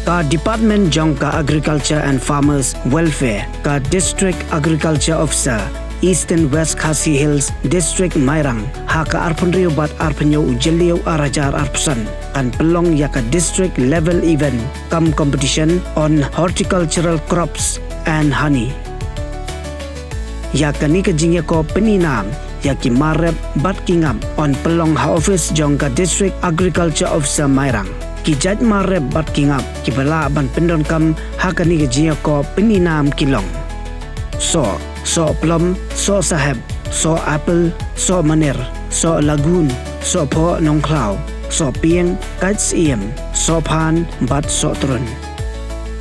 ka Department jong ka Agriculture and Farmers Welfare, ka District Agriculture Officer, Eastern West Khasi Hills District Mairang, haka arpunrio bat arpunyo Jylliew arajar arpusan, kan pelong yaka district level event come competition on horticultural crops and honey. Yaka ni kajingya ko peninam, yaki marep bat kingam on pelong ha office jong ka District Agriculture Officer Mairang. Ki judge marep bat kingap, ki bala ban pendon kam haka ni kajingya ko peninam kilong. So plum, so sahab, so apple, so manir, so lagoon, so po nong klau, so pieng, kats iem, so pan, bat so trun.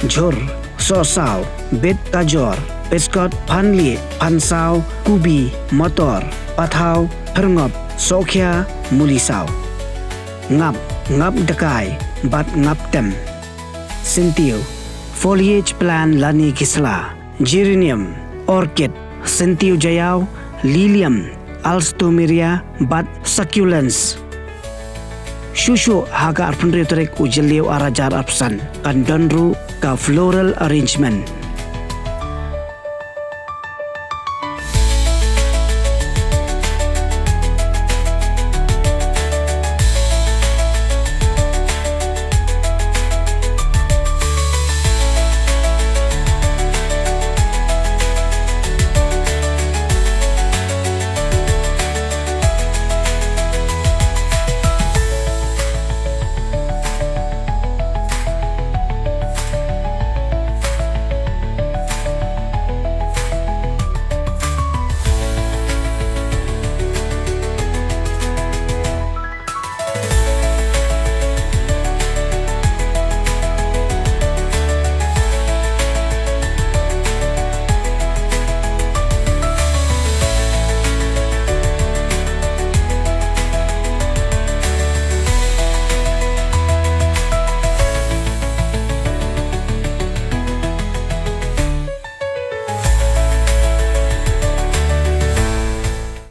Jur, so saw, bit kajor, pescot, panli, pansaw, kubi, motor, pathaw, perngop, sokya, mulisaw. Ngap dekay, bat ngap tem. Sintiw, foliage plan lani kisla, geranium, orchid, Sintiw jayaw, lilium, alstomeria, bat succulents. Shushu haga arpunre Tarik Jylliew arajar arpsan, kan donru ka floral arrangement.